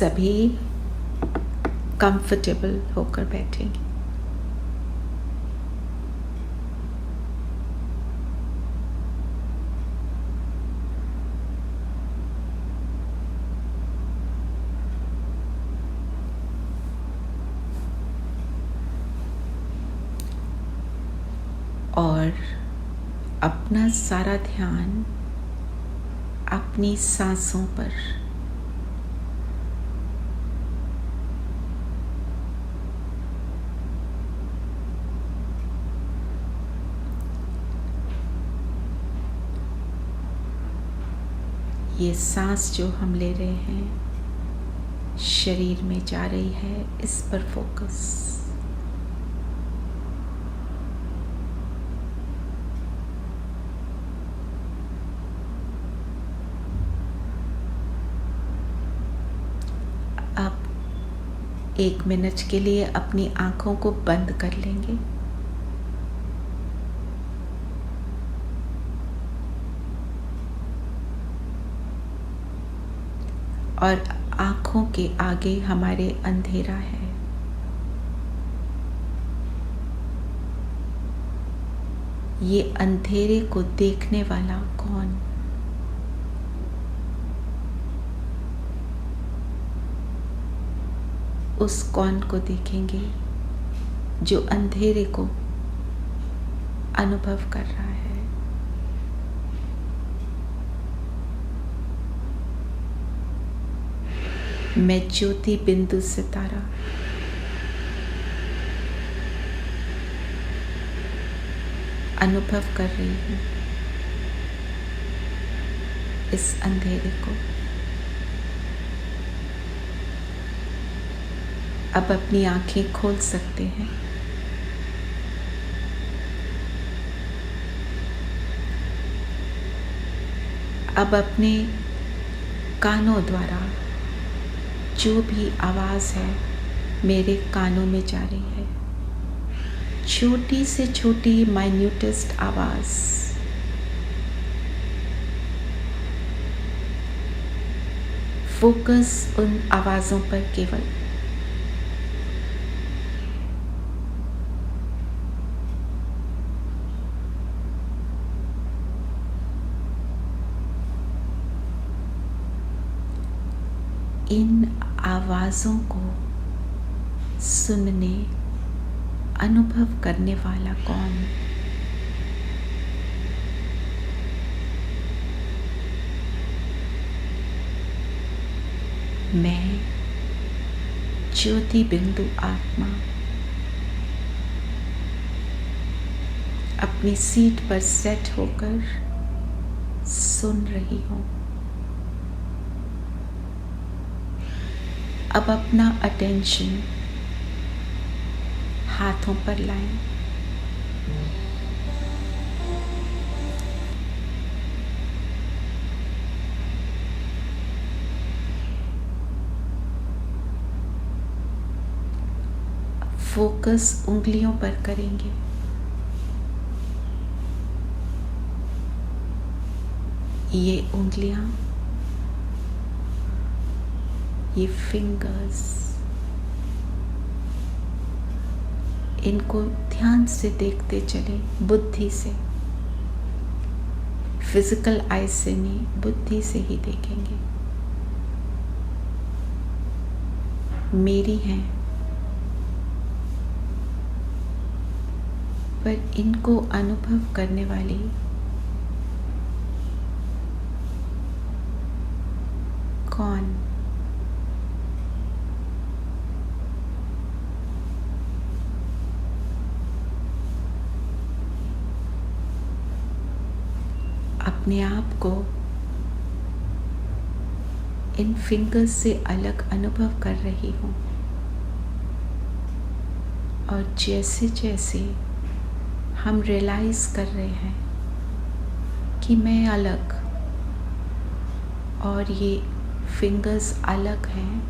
सभी कंफर्टेबल होकर बैठेंगे। और अपना सारा ध्यान अपनी सांसों पर, ये सांस जो हम ले रहे हैं शरीर में जा रही है, इस पर फोकस। अब 1 मिनट के लिए अपनी आंखों को बंद कर लेंगे और आंखों के आगे हमारे अंधेरा है। ये अंधेरे को देखने वाला कौन? उस कौन को देखेंगे जो अंधेरे को अनुभव कर रहा है। मैं ज्योति बिंदु सितारा अनुभव कर रही हूँ इस अंधेरे को। अब अपनी आंखें खोल सकते हैं। अब अपने कानों द्वारा जो भी आवाज़ है मेरे कानों में जा रही है, छोटी से छोटी माइन्यूटेस्ट आवाज़, फोकस उन आवाज़ों पर केवल। इन आवाज़ों को सुनने, अनुभव करने वाला कौन? मैं ज्योति बिंदु आत्मा अपनी सीट पर सेट होकर सुन रही हूँ। अब अपना अटेंशन हाथों पर लाएं। फोकस उंगलियों पर करेंगे। ये उंगलियां, ये फिंगर्स, इनको ध्यान से देखते चले, बुद्धि से, फिजिकल आई से नहीं, बुद्धि से ही देखेंगे। मेरी हैं, पर इनको अनुभव करने वाली कौन? अपने आप को इन फिंगर्स से अलग अनुभव कर रही हूँ और जैसे जैसे हम रियलाइज कर रहे हैं कि मैं अलग और ये फिंगर्स अलग हैं,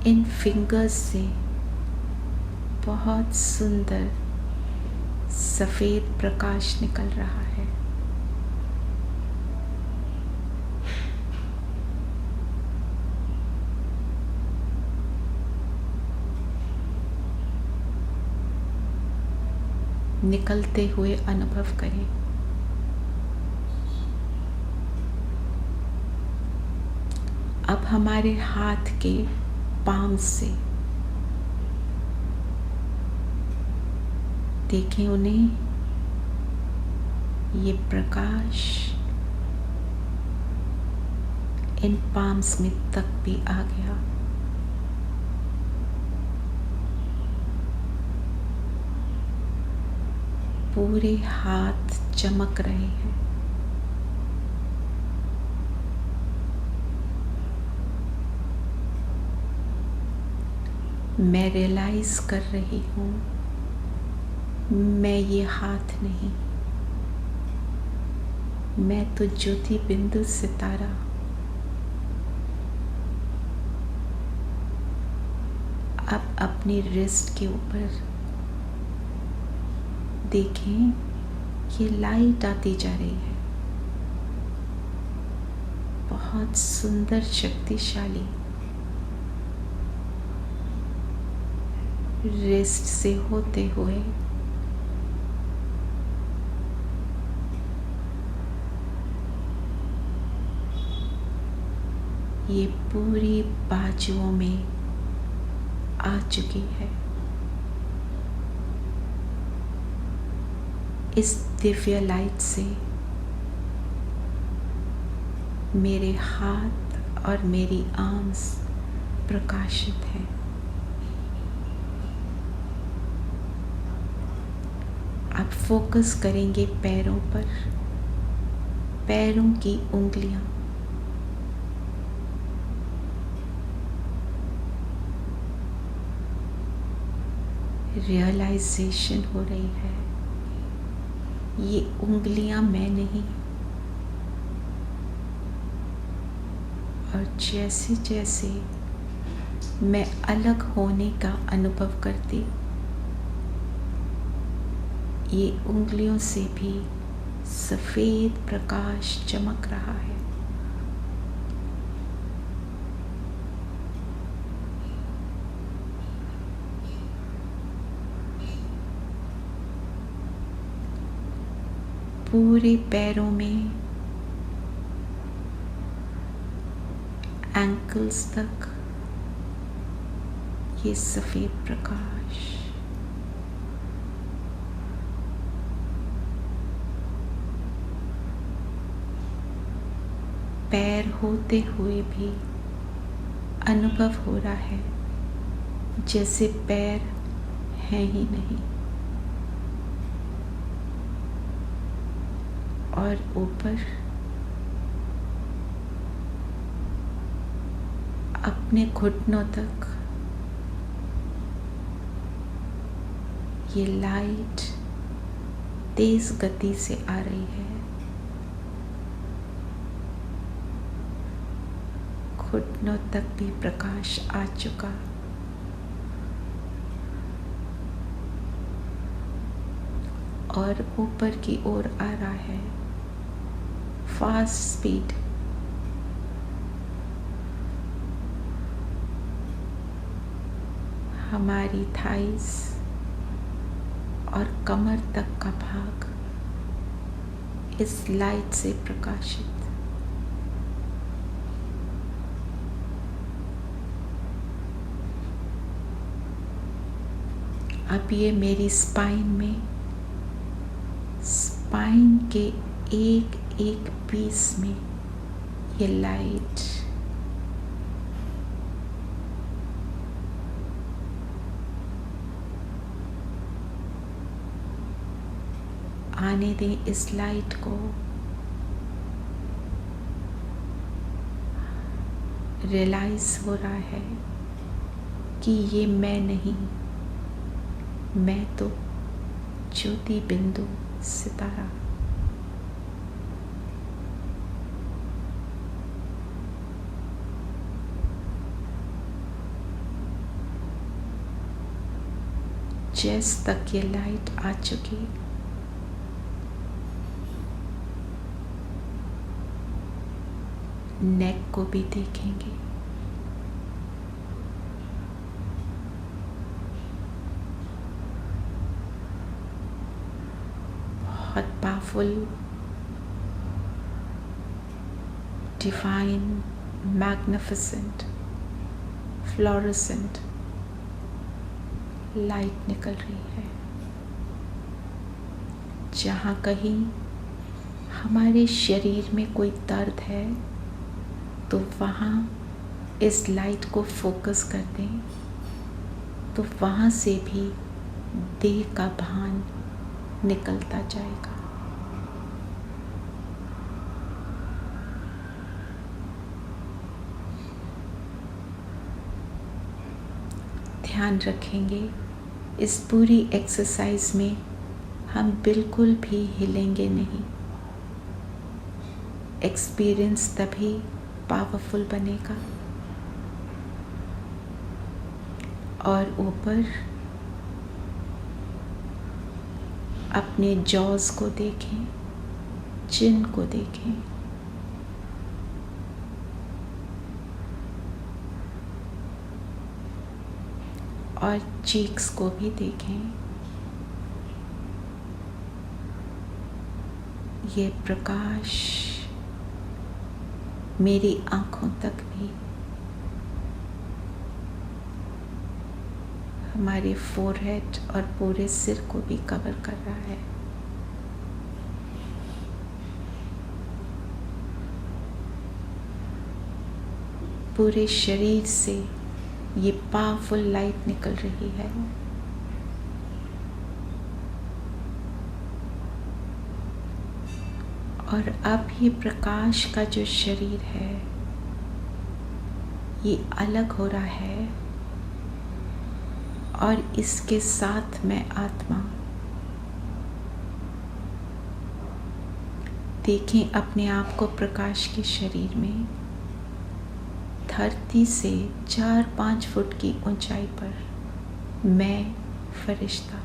इन फिंगर्स से बहुत सुंदर सफ़ेद प्रकाश निकल रहा है। निकलते हुए अनुभव करें। अब हमारे हाथ के पाम से देखें उन्हें, ये प्रकाश इन पाम्स में तक भी आ गया। पूरे हाथ चमक रहे हैं। मैं रियलाइज कर रही हूँ, मैं ये हाथ नहीं, मैं तो ज्योति बिंदु सितारा। अब अपनी रिस्ट के ऊपर देखें, ये लाइट आती जा रही है, बहुत सुंदर, शक्तिशाली। रिस्ट से होते हुए ये पूरी बाजुओं में आ चुकी है। इस दिव्य लाइट से मेरे हाथ और मेरी आर्म्स प्रकाशित हैं। आप फोकस करेंगे पैरों पर, पैरों की उंगलियां। रियलाइजेशन हो रही है, ये उंगलियां मैं नहीं। और जैसे जैसे मैं अलग होने का अनुभव करती, ये उंगलियों से भी सफेद प्रकाश चमक रहा है। पूरे पैरों में एंकल्स तक ये सफेद प्रकाश। पैर होते हुए भी अनुभव हो रहा है जैसे पैर हैं ही नहीं। और ऊपर अपने घुटनों तक ये लाइट तेज गति से आ रही है। घुटनों तक भी प्रकाश आ चुका। और ऊपर की ओर आ रहा है फास्ट स्पीड। हमारी थाइस और कमर तक का भाग इस लाइट से प्रकाशित। अब ये मेरी स्पाइन में, स्पाइन के एक एक पीस में ये लाइट आने दें। इस लाइट को रियलाइज हो रहा है कि ये मैं नहीं, मैं तो ज्योति बिंदु सितारा। चेस्ट तक ये लाइट आ चुकी। नेक को भी देखेंगे। powerful, divine, magnificent, fluorescent light निकल रही है। जहाँ कहीं हमारे शरीर में कोई दर्द है तो वहाँ इस लाइट को फोकस कर दें तो वहाँ से भी देह का भान निकलता जाएगा। ध्यान रखेंगे इस पूरी एक्सरसाइज में हम बिल्कुल भी हिलेंगे नहीं। एक्सपीरियंस तभी पावरफुल बनेगा। और ऊपर अपने जॉज को देखें, चिन को देखें, और चीक्स को भी देखें। ये प्रकाश मेरी आँखों तक भी, हमारे फोरहेड और पूरे सिर को भी कवर कर रहा है। पूरे शरीर से ये पावरफुल लाइट निकल रही है। और अब ये प्रकाश का जो शरीर है ये अलग हो रहा है और इसके साथ मैं आत्मा। देखें अपने आप को प्रकाश के शरीर में, धरती से 4-5 फुट की ऊंचाई पर मैं फरिश्ता।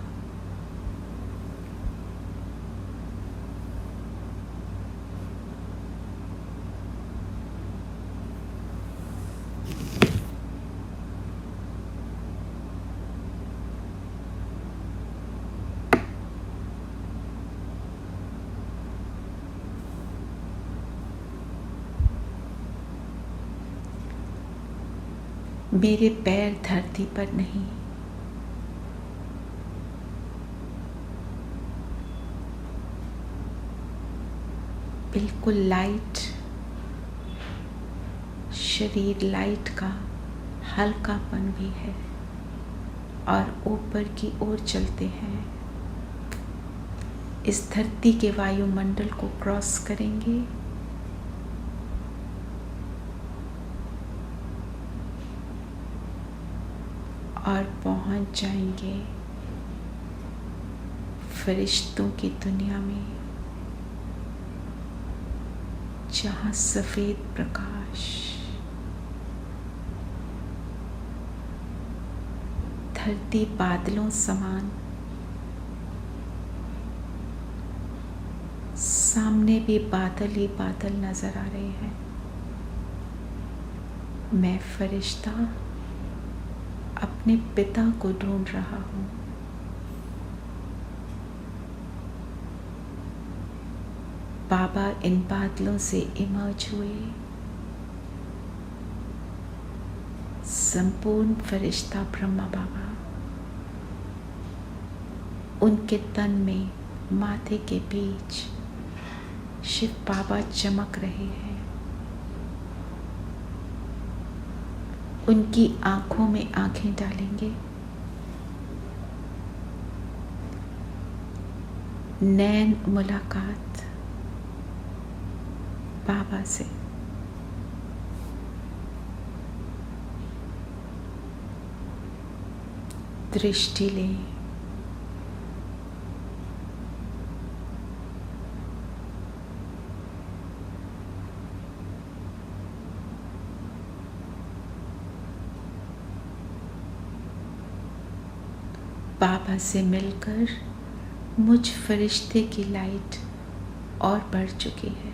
मेरे पैर धरती पर नहीं, बिल्कुल लाइट शरीर, लाइट का हल्कापन भी है और ऊपर की ओर चलते हैं। इस धरती के वायुमंडल को क्रॉस करेंगे और पहुंच जाएंगे फरिश्तों की दुनिया में, जहां सफेद प्रकाश धरती बादलों समान, सामने भी बादल ही बादल नजर आ रहे हैं। मैं फरिश्ता अपने पिता को ढूंढ रहा हूँ। बाबा इन बादलों से इमर्ज हुए। संपूर्ण फरिश्ता ब्रह्मा बाबा, उनके तन में माथे के बीच शिव बाबा चमक रहे हैं। उनकी आंखों में आंखें डालेंगे, नैन मुलाकात बाबा से। दृष्टि लें, बाबा से मिलकर मुझ फरिश्ते की लाइट और बढ़ चुकी है।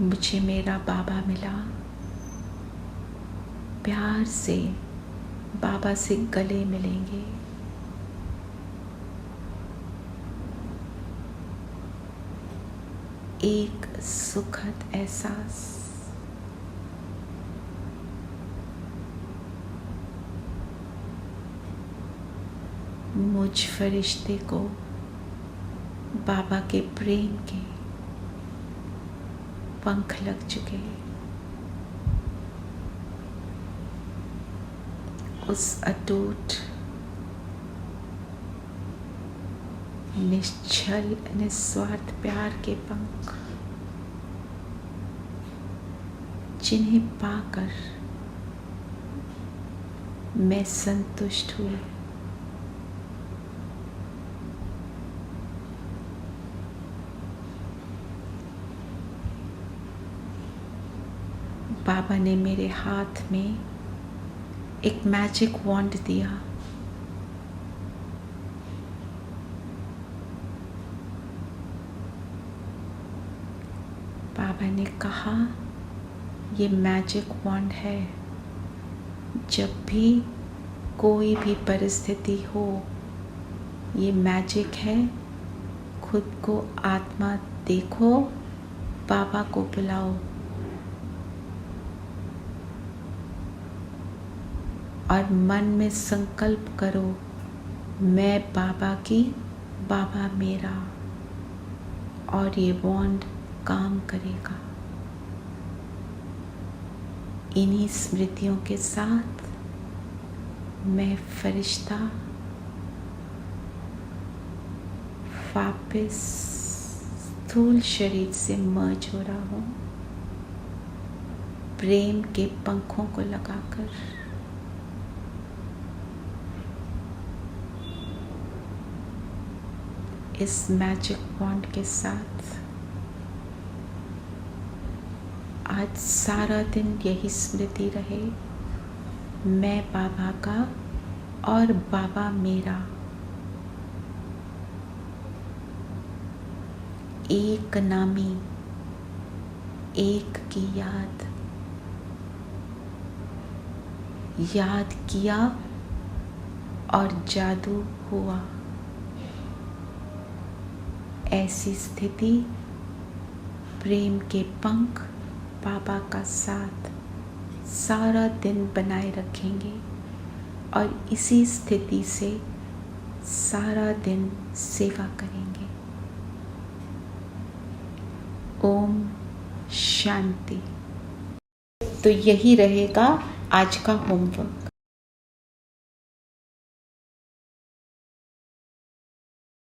मुझे मेरा बाबा मिला, प्यार से बाबा से गले मिलेंगे। एक सुखद एहसास, मुझ फरिश्ते को बाबा के प्रेम के पंख लग चुके। उस अटूट निश्चल निस्वार्थ प्यार के पंख, जिन्हें पाकर मैं संतुष्ट हुई। बाबा ने मेरे हाथ में एक मैजिक वॉन्ड दिया। बाबा ने कहा, ये मैजिक वॉन्ड है, जब भी कोई भी परिस्थिति हो, ये मैजिक है। खुद को आत्मा देखो, बाबा को बुलाओ और मन में संकल्प करो, मैं बाबा की, बाबा मेरा, और ये वॉन्ड काम करेगा। इन्हीं स्मृतियों के साथ मैं फरिश्ता वापस स्थूल शरीर से मर्ज हो रहा हूँ, प्रेम के पंखों को लगाकर। इस मैजिक वॉन्ड के साथ आज सारा दिन यही स्मृति रहे, मैं बाबा का और बाबा मेरा। एक नामी, एक की याद, याद किया और जादू हुआ। ऐसी स्थिति प्रेम के पंख बाबा का साथ सारा दिन बनाए रखेंगे और इसी स्थिति से सारा दिन सेवा करेंगे। ओम शांति। तो यही रहेगा आज का होमवर्क।